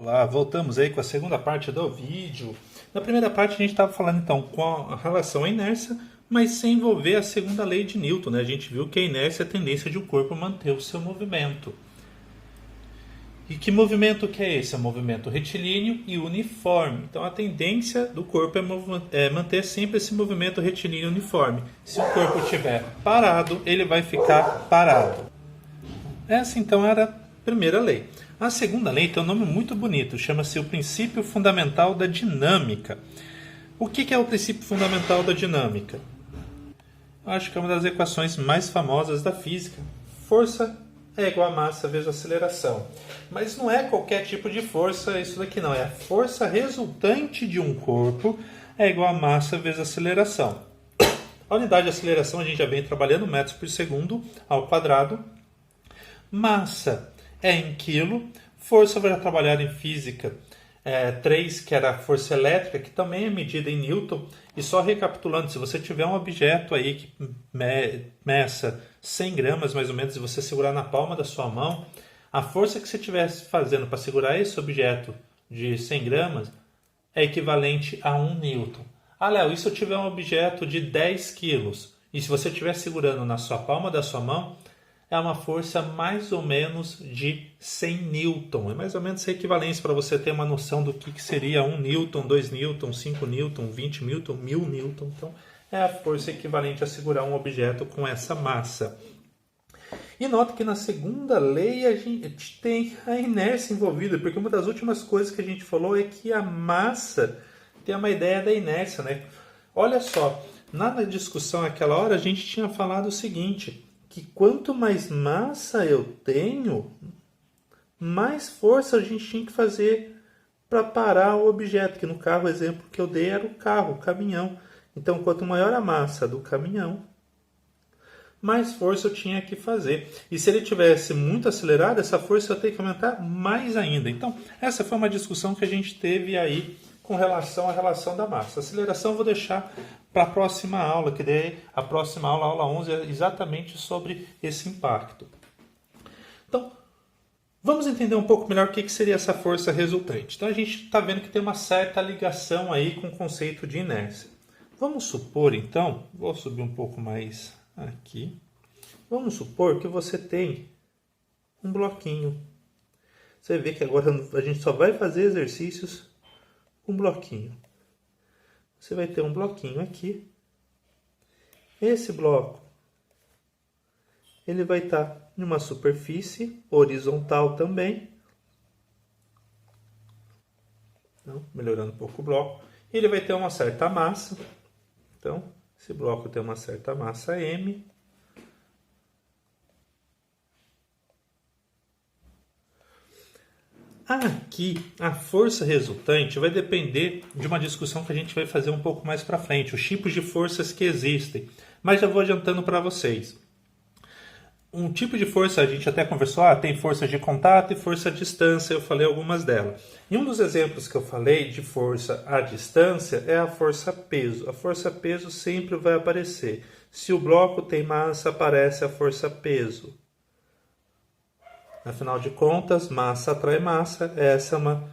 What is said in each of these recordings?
Olá, voltamos aí com a segunda parte do vídeo. Na primeira parte a gente estava falando então com a relação à inércia, mas sem envolver a segunda lei de Newton, né? A gente viu que a inércia é a tendência de o corpo manter o seu movimento. E que movimento que é esse? É um movimento retilíneo e uniforme. Então a tendência do corpo é manter sempre esse movimento retilíneo uniforme. Se o corpo estiver parado, ele vai ficar parado. Essa então era a primeira lei. A segunda lei tem um nome muito bonito, chama-se o princípio fundamental da dinâmica. O que é o princípio fundamental da dinâmica? Acho que é uma das equações mais famosas da física. Força é igual a massa vezes aceleração. Mas não é qualquer tipo de força isso daqui não. É a força resultante de um corpo é igual a massa vezes aceleração. A unidade de aceleração a gente já vem trabalhando metros por segundo ao quadrado. Massa é em quilo. Força vai trabalhar em física 3, que era a força elétrica, que também é medida em Newton. E só recapitulando, se você tiver um objeto aí que meça 100 gramas mais ou menos, e você segurar na palma da sua mão, a força que você estiver fazendo para segurar esse objeto de 100 gramas é equivalente a 1 Newton. Ah, Léo, e se eu tiver um objeto de 10 quilos? E se você estiver segurando na sua palma da sua mão, é uma força mais ou menos de 100 newton. É mais ou menos essa equivalência para você ter uma noção do que seria 1 newton, 2 newton, 5 newton, 20 newton, 1000 newton. Então, é a força equivalente a segurar um objeto com essa massa. E nota que na segunda lei a gente tem a inércia envolvida, porque uma das últimas coisas que a gente falou é que a massa tem uma ideia da inércia, né? Olha só, na discussão naquela hora a gente tinha falado o seguinte, que quanto mais massa eu tenho, mais força a gente tinha que fazer para parar o objeto, que no carro, o exemplo que eu dei era o carro, o caminhão. Então, quanto maior a massa do caminhão, mais força eu tinha que fazer. E se ele tivesse muito acelerado, essa força eu teria que aumentar mais ainda. Então, essa foi uma discussão que a gente teve aí com relação à relação da massa. A aceleração eu vou deixar para a próxima aula, que daí a próxima aula, a aula 11, é exatamente sobre esse impacto. Então, vamos entender um pouco melhor o que seria essa força resultante. Então, a gente está vendo que tem uma certa ligação aí com o conceito de inércia. Vamos supor, então, vou subir um pouco mais aqui. Vamos supor que você tem um bloquinho. Você vê que agora a gente só vai fazer exercícios com bloquinho. Você vai ter um bloquinho aqui. Esse bloco, ele vai estar em uma superfície horizontal também. Então, melhorando um pouco o bloco. Ele vai ter uma certa massa. Então, esse bloco tem uma certa massa M. Aqui, a força resultante vai depender de uma discussão que a gente vai fazer um pouco mais para frente, os tipos de forças que existem. Mas já vou adiantando para vocês. Um tipo de força, a gente até conversou, tem força de contato e força à distância, eu falei algumas delas. E um dos exemplos que eu falei de força à distância é a força peso. A força peso sempre vai aparecer. Se o bloco tem massa, aparece a força peso. Afinal de contas, massa atrai massa, essa é uma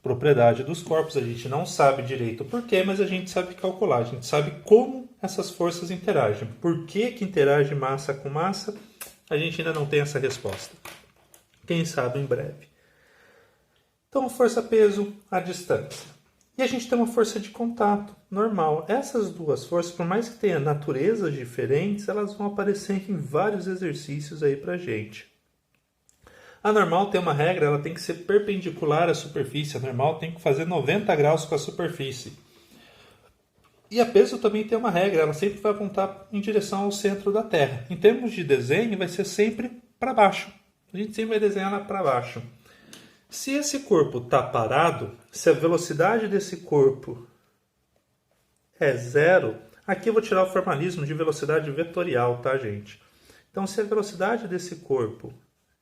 propriedade dos corpos. A gente não sabe direito o porquê, mas a gente sabe calcular, a gente sabe como essas forças interagem. Por que interage massa com massa? A gente ainda não tem essa resposta. Quem sabe em breve. Então, força-peso à distância. E a gente tem uma força de contato normal. Essas duas forças, por mais que tenham naturezas diferentes, elas vão aparecer em vários exercícios aí pra gente. A normal tem uma regra, ela tem que ser perpendicular à superfície. A normal tem que fazer 90 graus com a superfície. E a peso também tem uma regra, ela sempre vai apontar em direção ao centro da Terra. Em termos de desenho, vai ser sempre para baixo. A gente sempre vai desenhar ela para baixo. Se esse corpo está parado, se a velocidade desse corpo é zero, aqui eu vou tirar o formalismo de velocidade vetorial, tá, gente? Então, se a velocidade desse corpo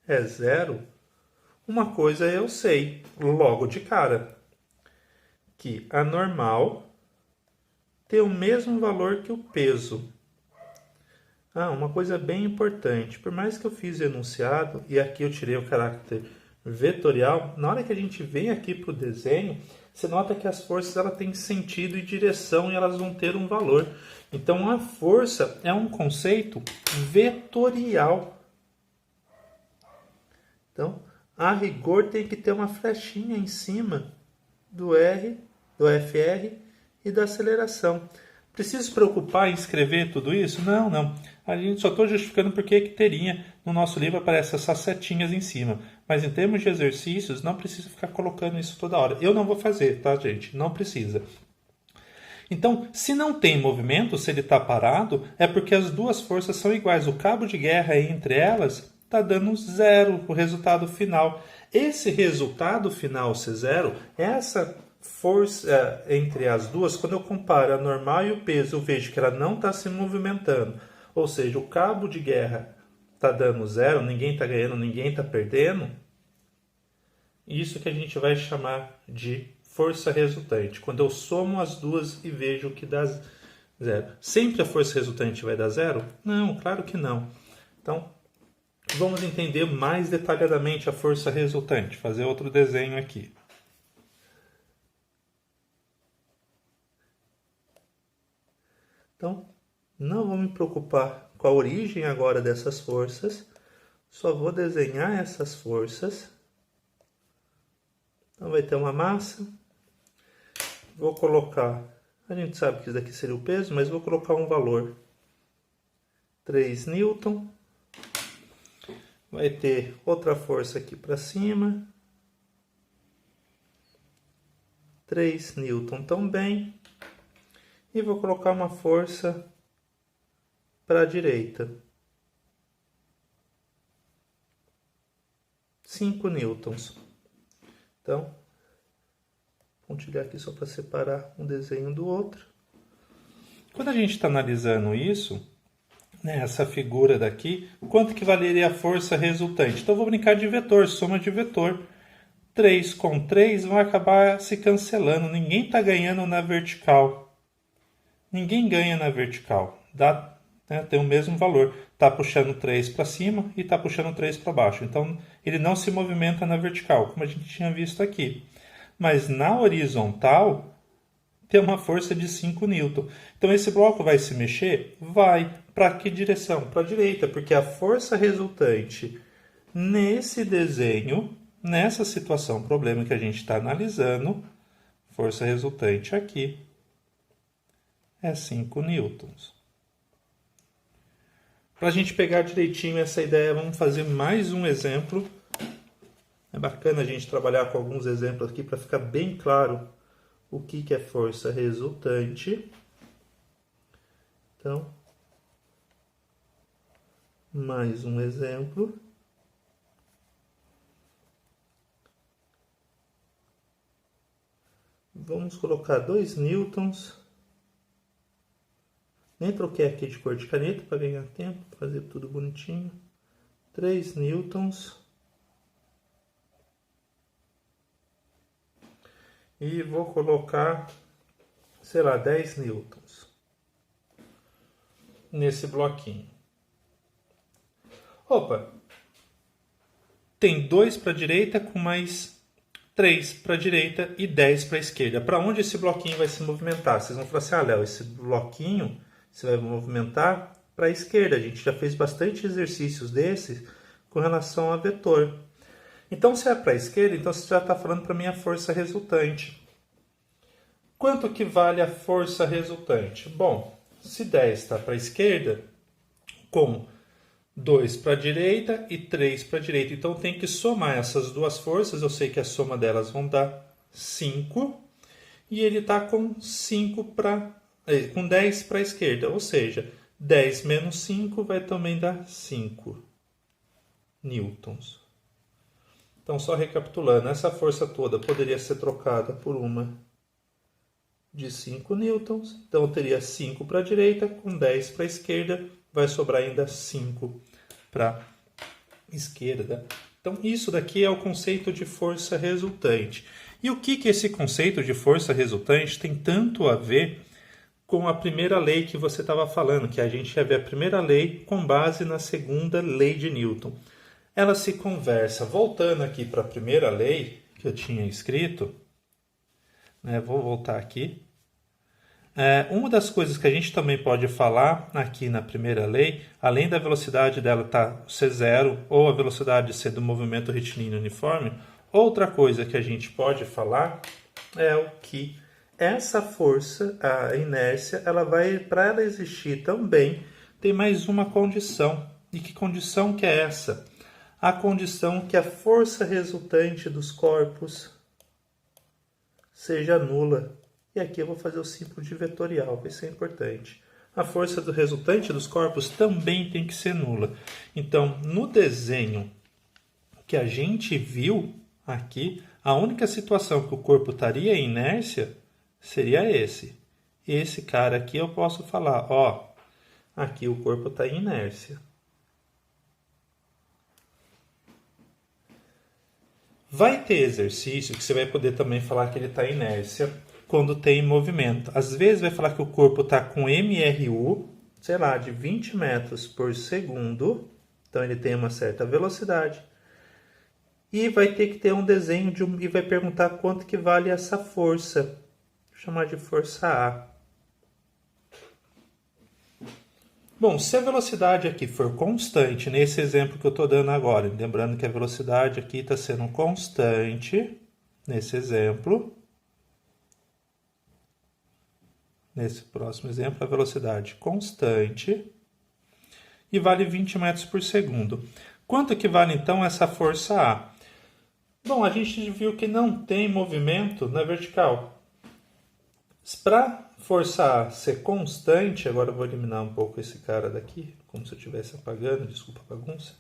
é zero, uma coisa eu sei logo de cara, que a normal tem o mesmo valor que o peso. Uma coisa bem importante, por mais que eu fiz enunciado, e aqui eu tirei o caráter vetorial, na hora que a gente vem aqui para o desenho, você nota que as forças ela têm sentido e direção e elas vão ter um valor. Então a força é um conceito vetorial. Então, a rigor tem que ter uma flechinha em cima do R, do FR e da aceleração. Preciso se preocupar em escrever tudo isso? Não, não. A gente só estou justificando porque que teria. No nosso livro aparecem essas setinhas em cima. Mas em termos de exercícios, não precisa ficar colocando isso toda hora. Eu não vou fazer, tá, gente? Não precisa. Então, se não tem movimento, se ele está parado, é porque as duas forças são iguais. O cabo de guerra entre elas está dando zero, o resultado final. Esse resultado final ser zero, essa força entre as duas, quando eu comparo a normal e o peso, eu vejo que ela não está se movimentando. Ou seja, o cabo de guerra está dando zero, ninguém está ganhando, ninguém está perdendo. Isso que a gente vai chamar de força resultante. Quando eu somo as duas e vejo que dá zero. Sempre a força resultante vai dar zero? Não, claro que não. Então, vamos entender mais detalhadamente a força resultante. Fazer outro desenho aqui. Então, não vou me preocupar com a origem agora dessas forças. Só vou desenhar essas forças. Então, vai ter uma massa. Vou colocar, a gente sabe que isso daqui seria o peso, mas vou colocar um valor. 3 Newton. Vai ter outra força aqui para cima. 3 Newton também. E vou colocar uma força para a direita. 5 newtons. Então, pontilhar aqui só para separar um desenho do outro. Quando a gente está analisando isso, né, essa figura daqui, quanto que valeria a força resultante? Então, eu vou brincar de vetor, soma de vetor. 3 com 3 vão acabar se cancelando. Ninguém está ganhando na vertical. Ninguém ganha na vertical. Dá, né, tem o mesmo valor. Está puxando 3 para cima e está puxando 3 para baixo. Então, ele não se movimenta na vertical, como a gente tinha visto aqui. Mas na horizontal, tem uma força de 5 newton. Então, esse bloco vai se mexer? Vai. Para que direção? Para a direita, porque a força resultante nesse desenho, nessa situação, problema que a gente está analisando, força resultante aqui, é 5 newtons. Para a gente pegar direitinho essa ideia, vamos fazer mais um exemplo. É bacana a gente trabalhar com alguns exemplos aqui para ficar bem claro o que é força resultante. Então, mais um exemplo. Vamos colocar 2 newtons. Nem troquei aqui de cor de caneta para ganhar tempo, fazer tudo bonitinho. 3 newtons. E vou colocar, sei lá, 10 newtons nesse bloquinho. Opa! Tem 2 para a direita com mais 3 para a direita e 10 para a esquerda. Para onde esse bloquinho vai se movimentar? Vocês vão falar assim, Léo, esse bloquinho você vai movimentar para a esquerda. A gente já fez bastante exercícios desses com relação a vetor. Então, se é para a esquerda, então você já está falando para mim a força resultante. Quanto que vale a força resultante? Bom, se 10 está para a esquerda, com 2 para a direita e 3 para a direita. Então, tem que somar essas duas forças. Eu sei que a soma delas vão dar 5. E ele está com 10 para a esquerda. Ou seja, 10 menos 5 vai também dar 5 newtons. Então, só recapitulando, essa força toda poderia ser trocada por uma de 5 newtons. Então, eu teria 5 para a direita, com 10 para a esquerda, vai sobrar ainda 5 para a esquerda. Então, isso daqui é o conceito de força resultante. E o que esse conceito de força resultante tem tanto a ver com a primeira lei que você estava falando, que a gente ia ver a primeira lei com base na segunda lei de Newton. ela se conversa. Voltando aqui para a primeira lei que eu tinha escrito, né, vou voltar aqui. Uma das coisas que a gente também pode falar aqui na primeira lei, além da velocidade dela ser zero ou a velocidade ser do movimento retilíneo uniforme, outra coisa que a gente pode falar é o que essa força, a inércia, para ela existir também, tem mais uma condição. E que condição que é essa? A condição que a força resultante dos corpos seja nula. E aqui eu vou fazer o símbolo de vetorial, vai ser importante. A força do resultante dos corpos também tem que ser nula. Então, no desenho que a gente viu aqui, a única situação que o corpo estaria em inércia seria esse. Esse cara aqui eu posso falar, ó, aqui o corpo está em inércia. Vai ter exercício que você vai poder também falar que ele está em inércia quando tem movimento. Às vezes vai falar que o corpo está com MRU, sei lá, de 20 metros por segundo. Então ele tem uma certa velocidade. E vai ter que ter um desenho e vai perguntar quanto que vale essa força. Vou chamar de força A. Bom, se a velocidade aqui for constante, nesse exemplo que eu estou dando agora, lembrando que a velocidade aqui está sendo constante, nesse exemplo. Nesse próximo exemplo, a velocidade constante e vale 20 metros por segundo. Quanto que vale então essa força A? Bom, a gente viu que não tem movimento na vertical. Para força A ser constante, agora eu vou eliminar um pouco esse cara daqui, como se eu estivesse apagando, desculpa a bagunça.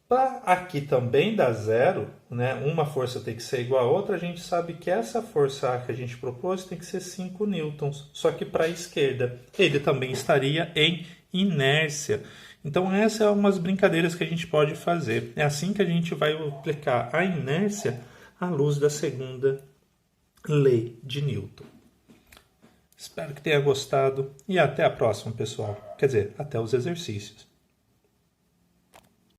Para aqui também dar zero, né, uma força tem que ser igual a outra, a gente sabe que essa força A que a gente propôs tem que ser 5 newtons, só que para a esquerda. Ele também estaria em inércia. Então essas são umas brincadeiras que a gente pode fazer. É assim que a gente vai aplicar a inércia à luz da segunda lei de Newton. Espero que tenha gostado e até a próxima, pessoal. Quer dizer, até os exercícios.